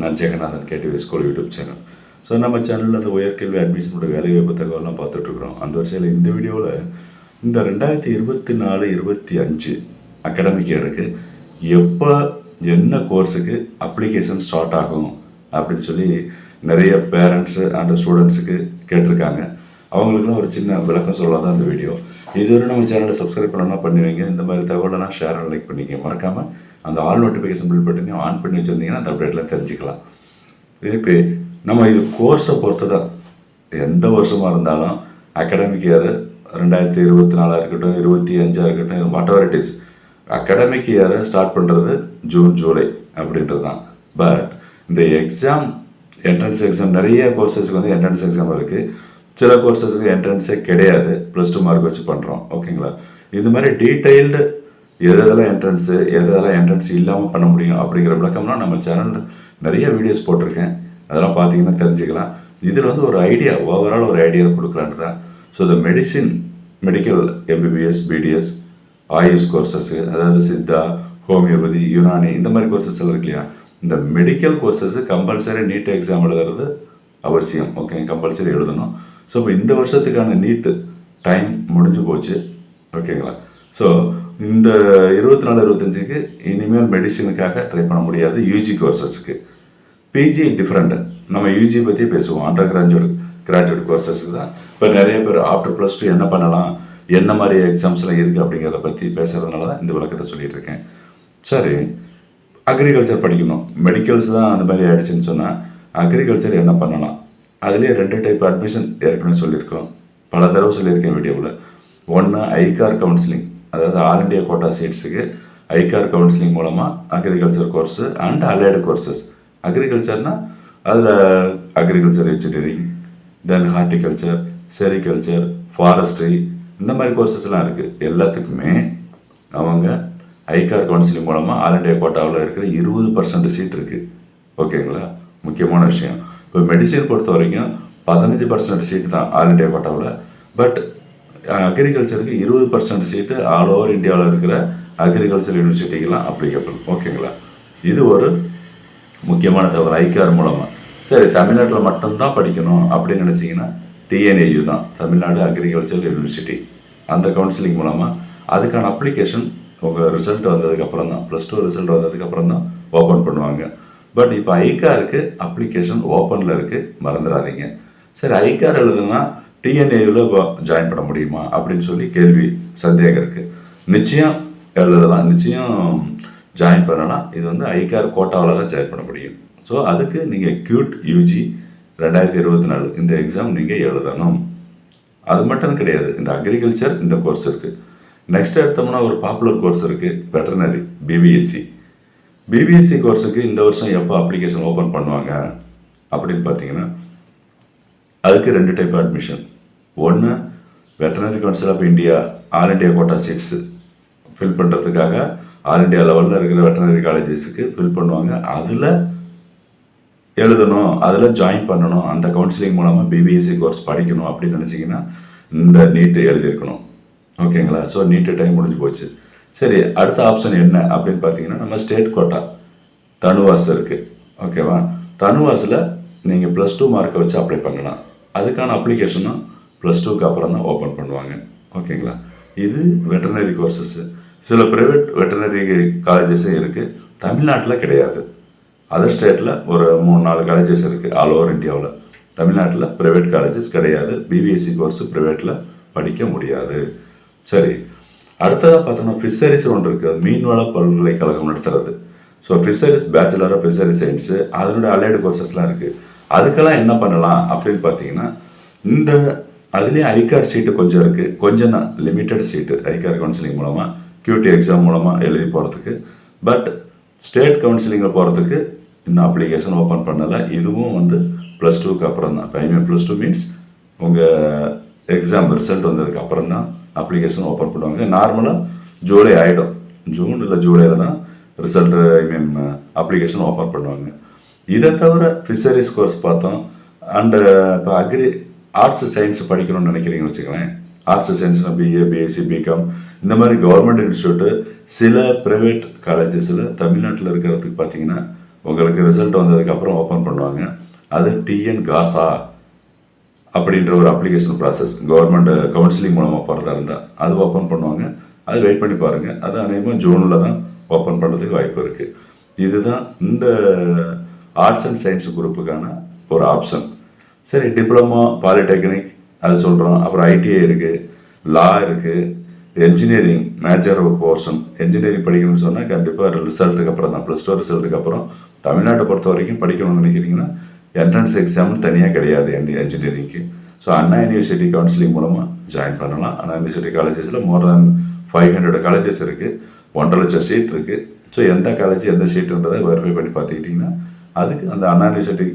நான் Jeganathan KDV school YouTube channel. So நம்ம சேனலில் அந்த உயர்கல்வி அட்மிஷனோட வேலைவாய்ப்பு தகவலாம் பார்த்துட்ருக்குறோம். அந்த வரிசையில் இந்த வீடியோவில் இந்த 2024-25 அகாடமிக் இயருக்கு எப்போ என்ன கோர்ஸுக்கு அப்ளிகேஷன் ஸ்டார்ட் ஆகும் அப்படின்னு சொல்லி நிறைய பேரண்ட்ஸு அண்ட் ஸ்டூடெண்ட்ஸுக்கு கேட்டிருக்காங்க. அவங்களுக்குலாம் ஒரு சின்ன விளக்கம் சொல்லலாம் தான் இந்த வீடியோ. இதுவரை நம்ம சேனலை சப்ஸ்கிரைப் பண்ணலாம் பண்ணுவீங்க. இந்த மாதிரி தகவலெல்லாம் ஷேர் அண்ட் லைக் பண்ணிக்க மறக்காமல் அந்த ஆல் நோட்டிஃபிகேஷன் பில் பட்டனையும் ஆன் பண்ணி வச்சுருந்தீங்கன்னா அந்த அப்டேட்லாம் தெரிஞ்சுக்கலாம். இதுக்கு நம்ம இது கோர்ஸை பொறுத்து தான் எந்த வருஷமாக இருந்தாலும் அகாடமிக் இயர் 2024 இருக்கட்டும் 25 இருக்கட்டும் whatever it is academic இயரை ஸ்டார்ட் பண்ணுறது ஜூன் ஜூலை அப்படின்றது தான். பட் இந்த எக்ஸாம் என்ட்ரன்ஸ் எக்ஸாம் நிறைய கோர்சஸ்க்கு வந்து என்ட்ரன்ஸ் எக்ஸாம் இருக்குது. சில கோர்சஸ்க்கு என்ட்ரன்ஸே கிடையாது, +2 மார்க் வச்சு பண்ணுறோம். ஓகேங்களா? இது மாதிரி டீட்டெயில்டு எதெல்லாம் என்ட்ரன்ஸு எதெல்லாம் என்ட்ரன்ஸ் இல்லாமல் பண்ண முடியும் அப்படிங்கிற விளக்கம்லாம் நம்ம சேனலில் நிறைய வீடியோஸ் போட்டிருக்கேன். அதெல்லாம் பார்த்தீங்கன்னா தெரிஞ்சுக்கலாம். இதில் வந்து ஒரு ஐடியா ஓவரால் ஒரு ஐடியா கொடுக்கலான்னு தான். ஸோ இந்த medical MBBS BDS AYUSH courses, அதாவது சித்தா ஹோமியோபதி யுனானி இந்த மாதிரி கோர்சஸ் எல்லாம் இருக்கு இல்லையா, இந்த medical courses compulsory NEET exam எழுதுறது அவசியம். ஓகே, கம்பல்சரி எழுதணும். ஸோ இப்போ இந்த வருஷத்துக்கான நீட்டு டைம் முடிஞ்சு போச்சு. ஓகேங்களா? ஸோ இந்த 24-25க்கு இனிமேல் மெடிசினுக்காக ட்ரை பண்ண முடியாது. யூஜி கோர்சஸ்க்கு பிஜி டிஃப்ரெண்ட்டு. நம்ம யூஜி பற்றி பேசுவோம். அண்டர் கிராஜுவேட் கோர்சஸ்க்கு தான் இப்போ நிறைய பேர் ஆஃப்டர் +2 என்ன பண்ணலாம், என்ன மாதிரி எக்ஸாம்ஸ்லாம் இருக்குது அப்படிங்கிறத பற்றி பேசுகிறதுனால தான் இந்த விளக்கத்தை சொல்லிகிட்டு இருக்கேன். சரி, அக்ரிகல்ச்சர் படிக்கணும், மெடிக்கல்ஸ் தான் அந்த மாதிரி ஆகிடுச்சின்னு சொன்னால் அக்ரிகல்ச்சர் என்ன பண்ணலாம்? அதுலேயே 2 டைப் அட்மிஷன் ஏற்கனவே சொல்லியிருக்கோம், பல தடவை சொல்லியிருக்கேன் வீடியோவில். ஒன்று ஐகார் கவுன்சிலிங், அதாவது ஆல் இண்டியா கோட்டா சீட்ஸுக்கு ஐகார் கவுன்சிலிங் மூலமாக agriculture course and allied courses. அக்ரிகல்ச்சர்னால் அதில் agriculture engineering, then horticulture, sericulture, forestry இந்த மாதிரி கோர்சஸ்லாம் இருக்குது. எல்லாத்துக்குமே அவங்க ஐகார் கவுன்சிலிங் மூலமாக ஆல் இண்டியா கோட்டாவில் இருக்கிற 20% சீட் இருக்குது. ஓகேங்களா? முக்கியமான விஷயம். இப்போ மெடிசன் பொறுத்த வரைக்கும் 15% சீட்டு தான் ஆல் இண்டியா கோட்டாவில். பட் அக்ரிகல்ச்சருக்கு 20% சீட்டு ஆல் ஓவர் இந்தியாவில் இருக்கிற அக்ரிகல்ச்சர் யூனிவர்சிட்டிக்கெலாம் அப்ளிகபிள். ஓகேங்களா? இது ஒரு முக்கியமான தகவல் ஐகார் மூலமாக. சரி, தமிழ்நாட்டில் மட்டும்தான் படிக்கணும் அப்படின்னு நினச்சிங்கன்னா டிஎன்ஏயு தான், தமிழ்நாடு அக்ரிகல்ச்சர் யூனிவர்சிட்டி. அந்த கவுன்சிலிங் மூலமாக அதுக்கான அப்ளிகேஷன் உங்கள் ரிசல்ட் வந்ததுக்கப்புறம் தான், +2 ரிசல்ட் வந்ததுக்கப்புறம் தான் ஓப்பன் பண்ணுவாங்க. பட் இப்போ ஐகாருக்கு அப்ளிகேஷன் ஓப்பனில் இருக்குது, மறந்துடாதீங்க. சரி, ஐகார் எழுதுனா டிஎன்ஏவில் இப்போ ஜாயின் பண்ண முடியுமா அப்படின்னு சொல்லி கேள்வி சந்தேகம் இருக்குது. நிச்சயம் எழுதலாம், நிச்சயம் ஜாயின் பண்ணலாம். இது வந்து ஐகார் கோட்டாவில் தான் ஜாயின் பண்ண முடியும். ஸோ அதுக்கு நீங்கள் கியூட் யூஜி 2024 இந்த எக்ஸாம் நீங்கள் எழுதணும். அது மட்டும் கிடையாது, இந்த அக்ரிகல்ச்சர் இந்த கோர்ஸ் இருக்குது. நெக்ஸ்ட் எடுத்தோம்னா ஒரு பாப்புலர் கோர்ஸ் இருக்குது, வெட்டர்னரி பிபிஎஸ்சி. பிபிஎஸ்சி கோர்ஸுக்கு இந்த வருஷம் எப்போ அப்ளிகேஷன் ஓப்பன் பண்ணுவாங்க அப்படின்னு பார்த்தீங்கன்னா அதுக்கு 2 டைப் அட்மிஷன். ஒன்று veterinary council of India all India quota seats fill பண்ணுறதுக்காக ஆல் இண்டியா லெவலில் இருக்கிற வெட்டர்னரி காலேஜஸுக்கு ஃபில் பண்ணுவாங்க. அதில் எழுதணும், அதில் ஜாயின் பண்ணணும், அந்த கவுன்சிலிங் மூலமாக பிபிஎஸ்சி கோர்ஸ் படிக்கணும் அப்படின்னு நினச்சிங்கன்னா இந்த நீட்டு எழுதியிருக்கணும். ஓகேங்களா? ஸோ நீட்டு டைம் முடிஞ்சு போச்சு. சரி, அடுத்த ஆப்ஷன் என்ன அப்படின்னு பார்த்தீங்கன்னா நம்ம ஸ்டேட் கோட்டா தனுவாஸ் இருக்குது. ஓகேவா? தனுவாஸில் நீங்கள் +2 மார்க்கை வச்சு அப்ளை பண்ணலாம். அதுக்கான அப்ளிகேஷனும் +2க்கு அப்புறம் தான் ஓப்பன் பண்ணுவாங்க. ஓகேங்களா? இது வெட்டர்னரி கோர்சஸ்ஸு. சில ப்ரைவேட் வெட்டர்னரி காலேஜஸும் இருக்குது, தமிழ்நாட்டில் கிடையாது. அதர் ஸ்டேட்டில் ஒரு 3-4 காலேஜஸ் இருக்குது ஆல் ஓவர் இந்தியாவில். தமிழ்நாட்டில் ப்ரைவேட் காலேஜஸ் கிடையாது. பிபிஎஸ்சி கோர்ஸு ப்ரைவேட்டில் படிக்க முடியாது. சரி, அடுத்ததாக பார்த்தோம்னா ஃபிஷரிஸ் ஒன்று இருக்குது, மீன்வள பல்கலைக்கழகம் நடத்துறது. So fisheries bachelor of fishery science அதனுடைய அலைடு கோர்சஸ்லாம் இருக்குது. அதுக்கெல்லாம் என்ன பண்ணலாம் அப்படின்னு பார்த்தீங்கன்னா இந்த அதுலேயும் ஐகார் சீட்டு கொஞ்சம் இருக்குது, கொஞ்சம் தான் லிமிட்டட் சீட்டு ஐகார் கவுன்சிலிங் மூலமாக கியூடி எக்ஸாம் மூலமாக எழுதி போகிறதுக்கு. பட் ஸ்டேட் கவுன்சிலிங்கில் போகிறதுக்கு இன்னும் அப்ளிகேஷன் ஓப்பன் பண்ணலை. இதுவும் வந்து +2க்கு அப்புறம் தான். ஐ மீன் +2 மீன்ஸ் உங்கள் எக்ஸாம் ரிசல்ட் வந்ததுக்கு அப்புறம் தான் அப்ளிகேஷன் ஓப்பன் பண்ணுவாங்க. நார்மலாக ஜூலை ஆகிடும், ஜூன் இல்லை ஜூலையில் தான் ரிசல்ட் அப்ளிகேஷன் ஓப்பன் பண்ணுவாங்க. இதை தவிர ஃபிஷரிஸ் கோர்ஸ் பார்த்தோம். அண்டு இப்போ ஆர்ட்ஸ் சயின்ஸ் படிக்கணும்னு நினைக்கிறீங்கன்னு வச்சுக்கோங்களேன். ஆர்ட்ஸ் சயின்ஸ்னால் பிஏ பிஎஸ்சி பிகாம் இந்த மாதிரி கவர்மெண்ட் இன்ஸ்டியூட்டு சில ப்ரைவேட் காலேஜஸில் தமிழ்நாட்டில் இருக்கிறதுக்கு பார்த்தீங்கன்னா உங்களுக்கு ரிசல்ட் வந்ததுக்கப்புறம் ஓப்பன் பண்ணுவாங்க. அது டிஎன் காசா அப்படின்ற ஒரு அப்ளிகேஷன் ப்ராசஸ், கவர்மெண்ட் கவுன்சிலிங் மூலமாக போகிறதா இருந்தால் அது ஓப்பன் பண்ணுவாங்க. அது வெயிட் பண்ணி பாருங்கள். அது அநேகமாக ஜூனில் தான் ஓப்பன் பண்ணுறதுக்கு வாய்ப்பு இருக்குது. இதுதான் இந்த ஆர்ட்ஸ் அண்ட் சயின்ஸ் குரூப்புக்கான ஒரு ஆப்ஷன். சரி, டிப்ளமோ, பாலிடெக்னிக் அது சொல்கிறோம். அப்புறம் ஐடிஐ இருக்குது, லா இருக்குது, என்ஜினியரிங் மேஜர் போர்ஷன். என்ஜினியரிங் படிக்கணும்னு சொன்னால் கண்டிப்பாக ரிசல்ட்டுக்கு அப்புறம் தான், +2 ரிசல்ட்டுக்கு அப்புறம். தமிழ்நாட்டை பொறுத்த வரைக்கும் படிக்கணும்னு நினைக்கிறீங்கன்னா என்ட்ரன்ஸ் எக்ஸாம் தனியாக கிடையாது என்ஜினியரிங்க்கு. ஸோ அண்ணா யூனிவர்சிட்டி கவுன்சிலிங் மூலமாக ஜாயின் பண்ணலாம். அண்ணா யூனிவர்சிட்டி காலேஜஸில் மோர் தேன் 500 காலேஜஸ் இருக்குது, 1.5 லட்சம் சீட் இருக்குது. ஸோ எந்த காலேஜ் எந்த சீட்டுன்றதை வெரிஃபை பண்ணி பார்த்துக்கிட்டிங்கன்னா அதுக்கு அந்த அண்ணா யூனிவர்சிட்டி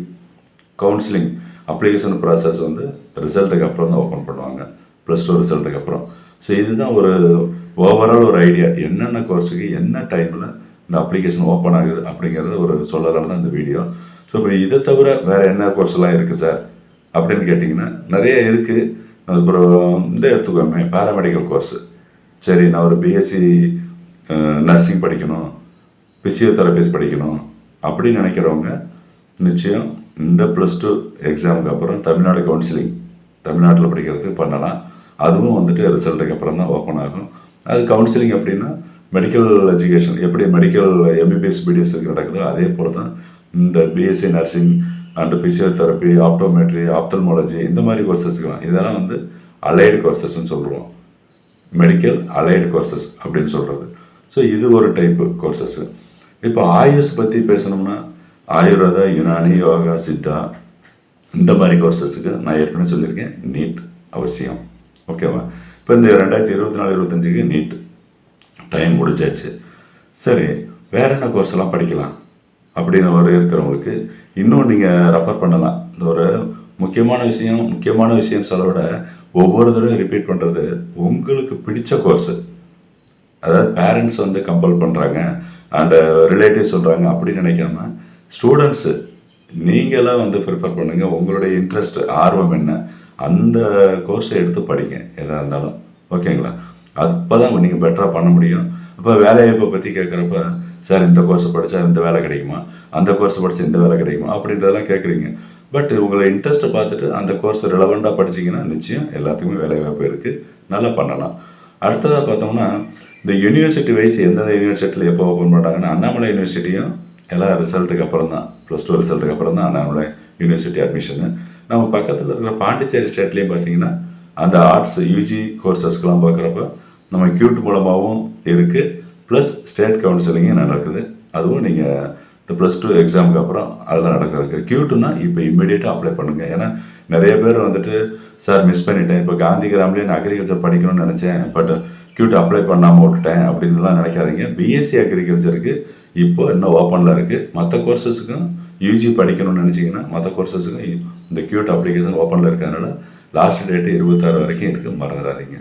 கவுன்சிலிங் அப்ளிகேஷன் ப்ராசஸ் வந்து ரிசல்ட்டுக்கு அப்புறம் தான் ஓப்பன் பண்ணுவாங்க, +2 ரிசல்ட்டுக்கு அப்புறம். ஸோ இதுதான் ஒரு ஓவரால் ஒரு ஐடியா, என்னென்ன கோர்ஸுக்கு என்ன டைமில் இந்த அப்ளிகேஷன் ஓப்பன் ஆகுது அப்படிங்கிறத ஒரு சொல்லலாம் தான் இந்த வீடியோ. ஸோ இப்போ இதை தவிர வேறு என்ன கோர்ஸ்லாம் இருக்குது சார் அப்படின்னு கேட்டிங்கன்னா நிறைய இருக்குது. அப்புறம் இந்த எடுத்துக்கோமே பேராமெடிக்கல் கோர்ஸு. சரி, நான் ஒரு பிஎஸ்சி நர்சிங் படிக்கணும், ஃபிசியோதெரபிஸ்ட் படிக்கணும் அப்படின்னு நினைக்கிறவங்க நிச்சயம் இந்த +2 எக்ஸாமுக்கு அப்புறம் தமிழ்நாடு கவுன்சிலிங், தமிழ்நாட்டில் படிக்கிறதுக்கு பண்ணலாம். அதுவும் வந்துட்டு ரிசல்ட்டுக்கு அப்புறம் தான் ஓப்பன் ஆகும். அது கவுன்சிலிங் அப்படின்னா மெடிக்கல் எஜுகேஷன் எப்படி மெடிக்கல் எம்பிபிஎஸ் பிடிஎஸ்க்கு நடக்குதோ அதே போல் தான் இந்த BSc nursing and physiotherapy, optometry, ophthalmology இந்த மாதிரி கோர்சஸ்க்குலாம் இதெல்லாம் வந்து அலைடு கோர்சஸ்ன்னு சொல்லுவோம். மெடிக்கல் அலைடு கோர்சஸ் அப்படின்னு சொல்கிறது. ஸோ இது ஒரு டைப்பு கோர்சஸ்ஸு. இப்போ ஆயுஷ் பற்றி பேசணும்னா ஆயுர்வேதா, யுனானி, யோகா, சித்தா இந்த மாதிரி கோர்சஸுக்கு நான் ஏற்கனவே சொல்லியிருக்கேன் நீட் அவசியம். ஓகேவா? இப்போ இந்த 2024-25க்கு நீட் டைம் முடிஞ்சாச்சு. சரி, வேறு என்ன கோர்ஸ் எல்லாம் படிக்கலாம் அப்படின்னு ஒரு இருக்கிறவங்களுக்கு இன்னும் நீங்கள் ரெஃபர் பண்ணலாம். இந்த ஒரு முக்கியமான விஷயம் சொல்ல விட ஒவ்வொரு தடவையும் ரிப்பீட் பண்ணுறது, உங்களுக்கு பிடிச்ச கோர்ஸு. அதாவது பேரண்ட்ஸ் வந்து கம்பல் பண்ணுறாங்க அண்டு ரிலேட்டிவ் சொல்கிறாங்க அப்படின்னு நினைக்காம ஸ்டூடெண்ட்ஸு நீங்களாம் வந்து ப்ரிப்பேர் பண்ணுங்கள். உங்களுடைய இன்ட்ரெஸ்ட், ஆர்வம் என்ன, அந்த கோர்ஸை எடுத்து படிங்க எதாக இருந்தாலும். ஓகேங்களா? அப்போ தான் நீங்கள் பெட்டராக பண்ண முடியும். இப்போ வேலைவாய்ப்பை பற்றி கேட்குறப்ப, சார் இந்த கோர்ஸை படித்தா இந்த வேலை கிடைக்குமா, அந்த கோர்ஸ் படித்தா இந்த வேலை கிடைக்குமா அப்படின்றதெல்லாம் கேட்குறீங்க. பட் உங்களை இன்ட்ரெஸ்ட்டை பார்த்துட்டு அந்த கோர்ஸ் ரிலவெண்ட்டாக படிச்சிங்கன்னா நிச்சயம் எல்லாத்துக்குமே வேலைவாய்ப்பு இருக்குது, நல்லா பண்ணலாம். அடுத்ததாக பார்த்தோம்னா இந்த யூனிவர்சிட்டி வைஸ் எந்தெந்த யூனிவர்சிட்டியில் எப்போ ஓப்பன் பண்ணுறாங்கன்னா அண்ணாமலை யூனிவர்சிட்டியும் எல்லாம் ரிசல்ட்டுக்கு அப்புறம் தான், +2 ரிசல்ட்டுக்கு அப்புறம் தான் அண்ணாமலை யூனிவர்சிட்டி அட்மிஷனு. நம்ம பக்கத்தில் இருக்கிற பாண்டிச்சேரி ஸ்டேட்லேயும் பார்த்தீங்கன்னா அந்த ஆர்ட்ஸ் யூஜி கோர்சஸ்க்கெலாம் பார்க்குறப்ப நம்ம கியூட் மூலமாகவும் இருக்குது, ப்ளஸ் ஸ்டேட் கவுன்சிலிங்கும் நடக்குது. அதுவும் நீங்கள் இந்த +2 எக்ஸாமுக்கு அப்புறம் அதெல்லாம் நடக்கிறதுக்கு. கியூட்டுன்னா இப்போ இம்மிடியேட்டாக அப்ளை பண்ணுங்கள். ஏன்னா நிறைய பேர் வந்துட்டு சார் மிஸ் பண்ணிட்டேன், இப்போ காந்தி கிராம்லேயே நான் அக்ரிகல்ச்சர் படிக்கணும்னு நினச்சேன், பட் கியூட் அப்ளை பண்ணாமல் விட்டுட்டேன் அப்படின்லாம் நினைக்காதீங்க. பிஎஸ்சி அக்ரிகல்ச்சருக்கு இப்போ இன்னும் ஓப்பனில் இருக்குது. மற்ற கோர்சஸுக்கும் யூஜி படிக்கணும்னு நினச்சிங்கன்னா மற்ற கோர்சஸுக்கும் இந்த கியூட் அப்ளிகேஷன் ஓப்பனில் இருக்கிறதுனால லாஸ்ட் டேட்டு 26 வரைக்கும் இருக்குது, மறந்துடாதீங்க.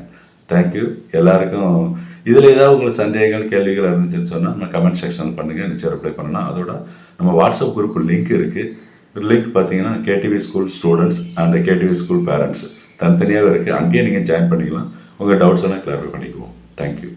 தேங்க்யூ எல்லாருக்கும். இதில் ஏதாவது உங்களுக்கு சந்தேகங்கள், கேள்விகள் இருந்துச்சுன்னு சொன்னால் நம்ம கமெண்ட் செக்ஷன் பண்ணுங்கள், நிச்சயம் ரிப்ளை பண்ணலாம். அதோட நம்ம வாட்ஸ்அப் குரூப் லிங்க் இருக்குது. லிங்க் பார்த்தீங்கன்னா KTV school students and KTV school parents தனித்தனியாகவே இருக்குது. அங்கேயே நீங்கள் ஜாயின் பண்ணிக்கலாம். உங்கள் டவுட்ஸ் எல்லாம் கிளாரிஃபை பண்ணிக்குவோம். தேங்க்யூ.